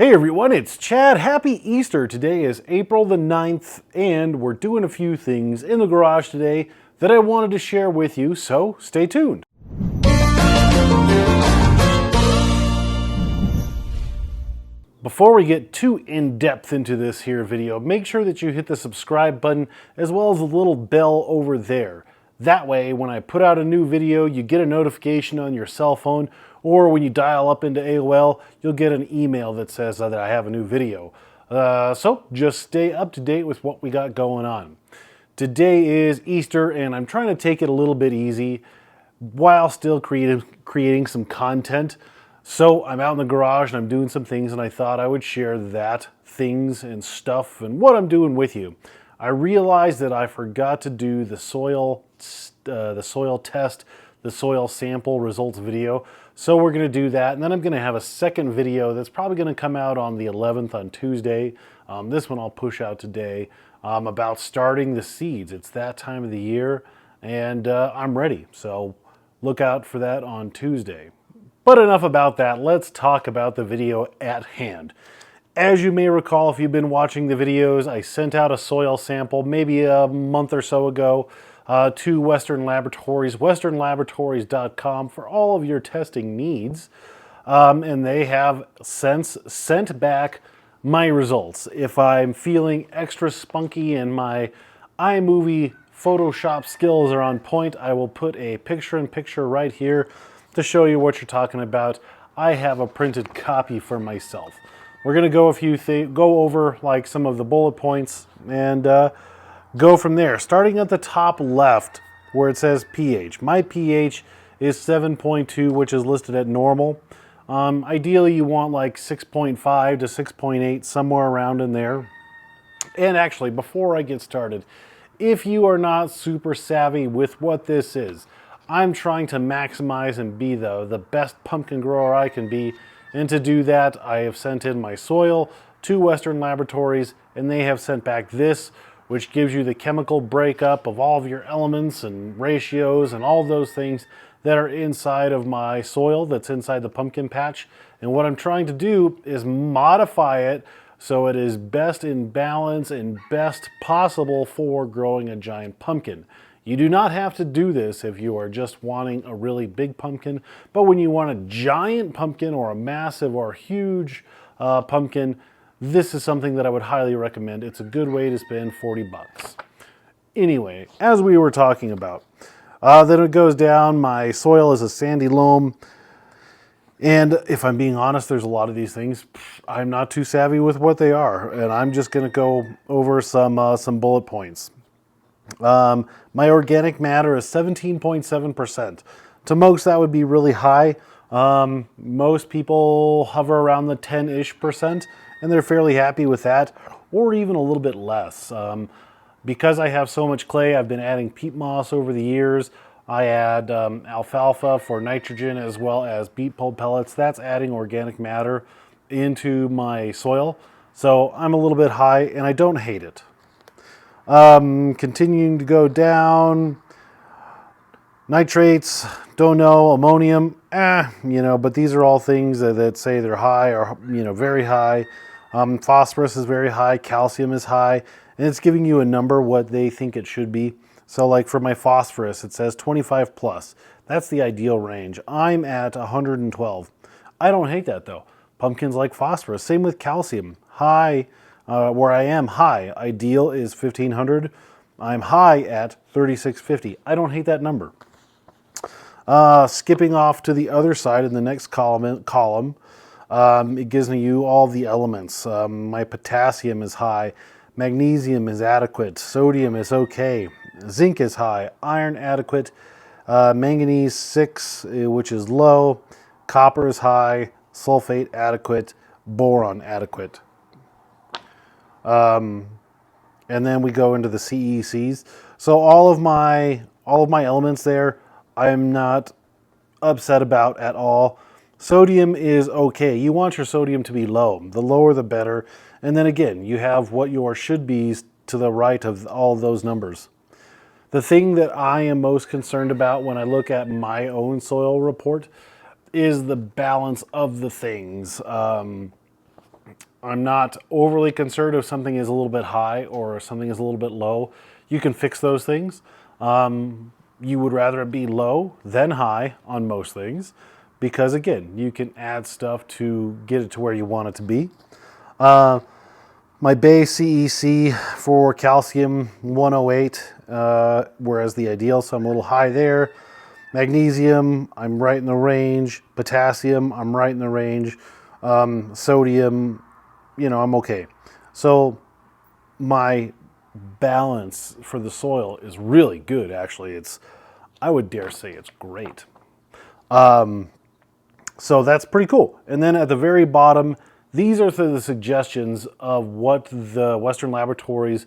Hey everyone, it's Chad. Happy Easter. Today is April the 9th, and we're doing a few things in the garage today that I wanted to share with you, so stay tuned. Before we get too in-depth into this here video, make sure that you hit the subscribe button as well as the little bell over there. That way, when I put out a new video, you get a notification on your cell phone, or when you dial up into AOL, you'll get an email that says that I have a new video. So just stay up to date with what we got going on. Today is Easter, and I'm trying to take it a little bit easy while still creating some content. So I'm out in the garage and I'm doing some things, and I thought I would share that things and stuff and what I'm doing with you. I realized that I forgot to do the soil test, the soil sample results video. So we're going to do that, and then I'm going to have a second video that's probably going to come out on the 11th on Tuesday. This one I'll push out today about starting the seeds. It's that time of the year, and I'm ready. So look out for that on Tuesday. But enough about that. Let's talk about the video at hand. As you may recall, if you've been watching the videos, I sent out a soil sample maybe a month or so ago to Western Laboratories, westernlaboratories.com, for all of your testing needs. And they have since sent back my results. If I'm feeling extra spunky and my iMovie Photoshop skills are on point, I will put a picture-in-picture right here to show you what you're talking about. I have a printed copy for myself. We're going to go over like some of the bullet points and go from there. Starting at the top left where it says pH. My pH is 7.2, which is listed at normal. Ideally you want like 6.5 to 6.8, somewhere around in there. And actually, before I get started, if you are not super savvy with what this is, I'm trying to maximize and be the best pumpkin grower I can be. And to do that, I have sent in my soil to Western Laboratories, and they have sent back this, which gives you the chemical breakup of all of your elements and ratios and all those things that are inside of my soil that's inside the pumpkin patch. And what I'm trying to do is modify it so it is best in balance and best possible for growing a giant pumpkin. You do not have to do this if you are just wanting a really big pumpkin, but when you want a giant pumpkin or a massive or huge pumpkin, this is something that I would highly recommend. It's a good way to spend 40 bucks. Anyway, as we were talking about, then it goes down. My soil is a sandy loam, and if I'm being honest, there's a lot of these things I'm not too savvy with what they are, and I'm just going to go over some bullet points. My organic matter is 17.7%. To most, that would be really high. Most people hover around the 10-ish%, and they're fairly happy with that, or even a little bit less. Because I have so much clay, I've been adding peat moss over the years. I add alfalfa for nitrogen as well as beet pulp pellets. That's adding organic matter into my soil. So I'm a little bit high, and I don't hate it. Continuing to go down, nitrates, don't know, ammonium, but these are all things that say they're high or, very high. Phosphorus is very high, calcium is high, and it's giving you a number what they think it should be. So like for my phosphorus, it says 25 plus. That's the ideal range. I'm at 112. I don't hate that though. Pumpkins like phosphorus. Same with calcium. High. Where I am high, ideal is 1500. I'm high at 3650. I don't hate that number. Skipping off to the other side in the next column, it gives you all the elements. My potassium is high, magnesium is adequate, sodium is okay, zinc is high, iron adequate, manganese 6, which is low, copper is high, sulfate adequate, boron adequate. And then we go into the CECs. So all of my elements there, I'm not upset about at all. Sodium is okay. You want your sodium to be low. The lower the better. And then again, you have what your should be's to the right of all of those numbers. The thing that I am most concerned about when I look at my own soil report is the balance of the things. I'm not overly concerned if something is a little bit high or something is a little bit low. You can fix those things. You would rather it be low than high on most things because, again, you can add stuff to get it to where you want it to be. My base CEC for calcium 108, whereas the ideal, so I'm a little high there. Magnesium, I'm right in the range. Potassium, I'm right in the range. Sodium, I'm okay. So my balance for the soil is really good, actually. I would dare say it's great. So that's pretty cool. And then at the very bottom, these are the suggestions of what the Western Laboratories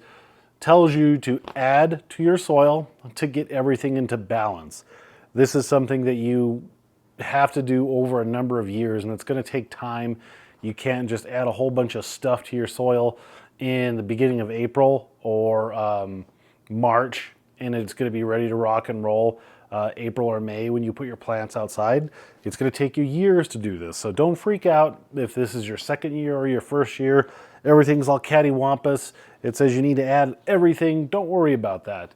tells you to add to your soil to get everything into balance. This is something that you have to do over a number of years, and it's going to take time. You can't just add a whole bunch of stuff to your soil in the beginning of April or March, and it's going to be ready to rock and roll April or May when you put your plants outside. It's going to take you years to do this. So don't freak out if this is your second year or your first year. Everything's all cattywampus. It says you need to add everything. Don't worry about that.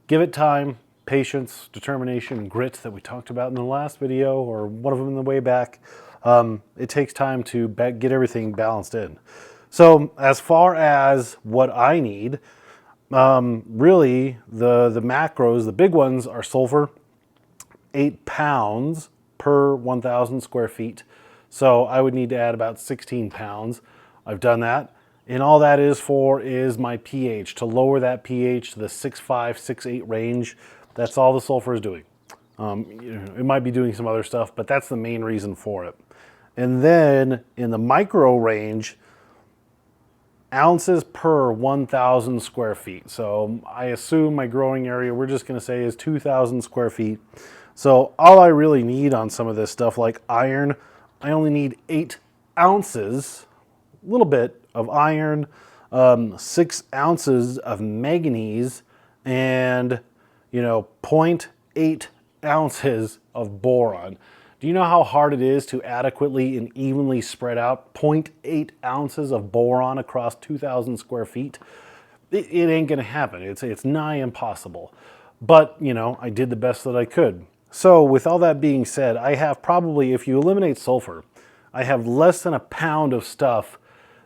Give it time, patience, determination, grit that we talked about in the last video or one of them in the way back. It takes time to get everything balanced in. So as far as what I need, really the macros, the big ones are sulfur, 8 pounds per 1,000 square feet. So I would need to add about 16 pounds. I've done that. And all that is for is my pH, to lower that pH to the 6.5, 6.8 range. That's all the sulfur is doing. It might be doing some other stuff, but that's the main reason for it. And then in the micro range, ounces per 1,000 square feet. So I assume my growing area, we're just going to say is 2,000 square feet. So all I really need on some of this stuff like iron, I only need 8 ounces, a little bit of iron, 6 ounces of manganese, and 0.8 ounces of boron. Do you know how hard it is to adequately and evenly spread out 0.8 ounces of boron across 2,000 square feet? It ain't gonna happen. It's nigh impossible. But, I did the best that I could. So with all that being said, I have probably, if you eliminate sulfur, I have less than a pound of stuff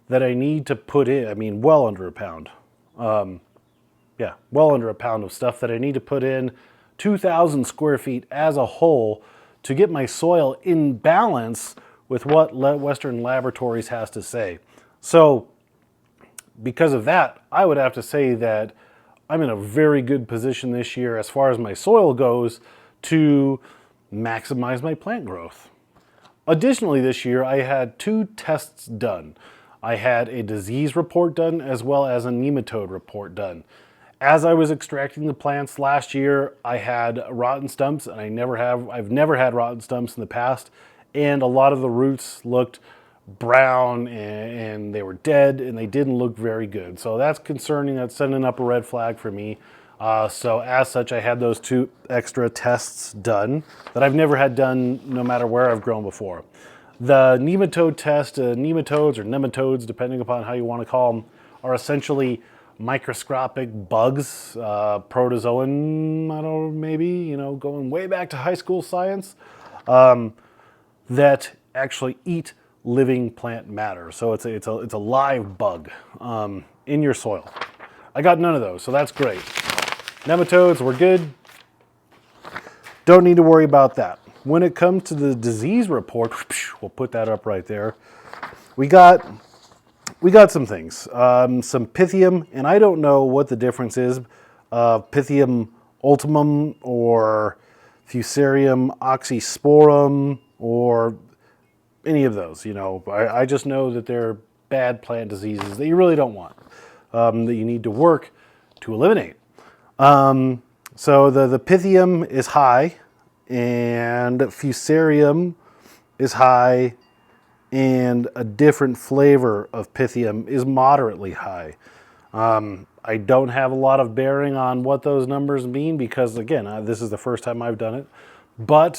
that I need to put in. I mean, well under a pound. Yeah, well under a pound of stuff that I need to put in 2,000 square feet as a whole to get my soil in balance with what Western Laboratories has to say. So because of that, I would have to say that I'm in a very good position this year as far as my soil goes to maximize my plant growth. Additionally, this year I had 2 tests done. I had a disease report done as well as a nematode report done. As I was extracting the plants last year, I had rotten stumps, and I've never had rotten stumps in the past, and a lot of the roots looked brown and they were dead and they didn't look very good. So that's concerning. That's sending up a red flag for me. So as such, I had those 2 extra tests done that I've never had done no matter where I've grown before. The nematode test, nematodes or nematodes, depending upon how you want to call them, are essentially microscopic bugs, protozoan, I don't know, maybe, going way back to high school science, that actually eat living plant matter. So it's a live bug in your soil. I got none of those, so that's great. Nematodes, we're good. Don't need to worry about that. When it comes to the disease report, we'll put that up right there. We got some things, some Pythium, and I don't know what the difference is, Pythium ultimum or Fusarium oxysporum or any of those. I just know that they're bad plant diseases that you really don't want, that you need to work to eliminate. So the Pythium is high, and Fusarium is high, and a different flavor of Pythium is moderately high. I don't have a lot of bearing on what those numbers mean because, again, this is the first time I've done it. But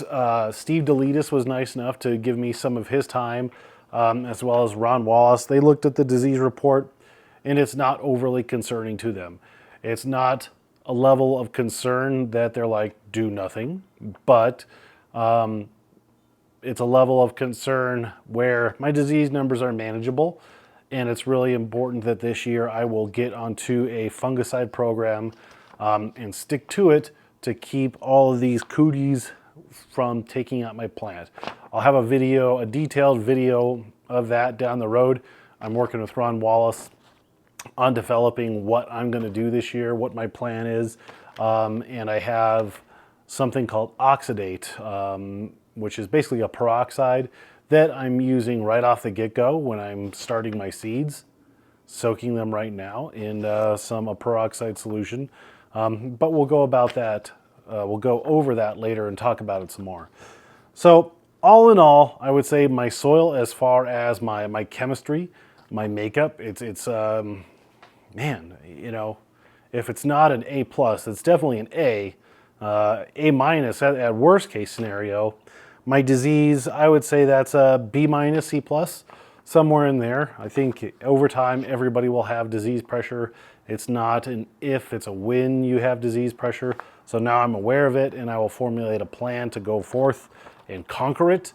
Steve Deletis was nice enough to give me some of his time as well as Ron Wallace. They looked at the disease report, and it's not overly concerning to them. It's not a level of concern that they're like, do nothing, but it's a level of concern where my disease numbers are manageable, and it's really important that this year I will get onto a fungicide program and stick to it to keep all of these cooties from taking out my plant. I'll have a video, a detailed video of that down the road. I'm working with Ron Wallace on developing what I'm going to do this year, what my plan is, and I have something called oxidate, which is basically a peroxide that I'm using right off the get-go when I'm starting my seeds, soaking them right now in some peroxide solution. But we'll go about that. We'll go over that later and talk about it some more. So all in all, I would say my soil, as far as my chemistry, my makeup, it's man, you know, if it's not an A+, it's definitely an A. A- at worst case scenario. My disease, I would say that's a B-, C+, somewhere in there. I think over time everybody will have disease pressure. It's not an if, it's a when you have disease pressure. So now I'm aware of it, and I will formulate a plan to go forth and conquer it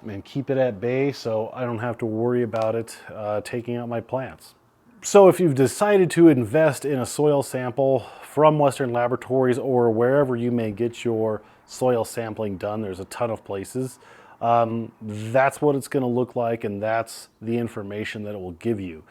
and keep it at bay so I don't have to worry about it taking out my plants. So if you've decided to invest in a soil sample from Western Laboratories or wherever you may get your soil sampling done, there's a ton of places, that's what it's going to look like, and that's the information that it will give you.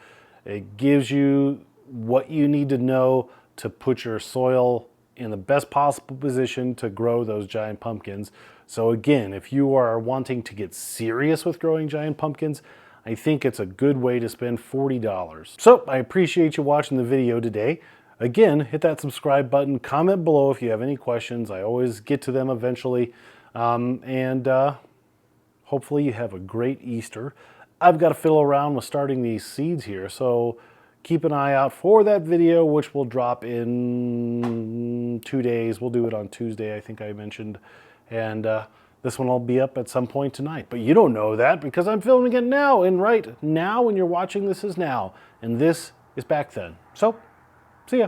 It gives you what you need to know to put your soil in the best possible position to grow those giant pumpkins. So again, if you are wanting to get serious with growing giant pumpkins, I think it's a good way to spend $40. So I appreciate you watching the video today. Again, hit that subscribe button, comment below if you have any questions. I always get to them eventually. Hopefully you have a great Easter. I've got to fiddle around with starting these seeds here, so keep an eye out for that video, which will drop in 2 days. We'll do it on Tuesday, I think I mentioned. And this one will be up at some point tonight. But you don't know that because I'm filming it now. And right now, when you're watching this, is now. And this is back then. So, see ya.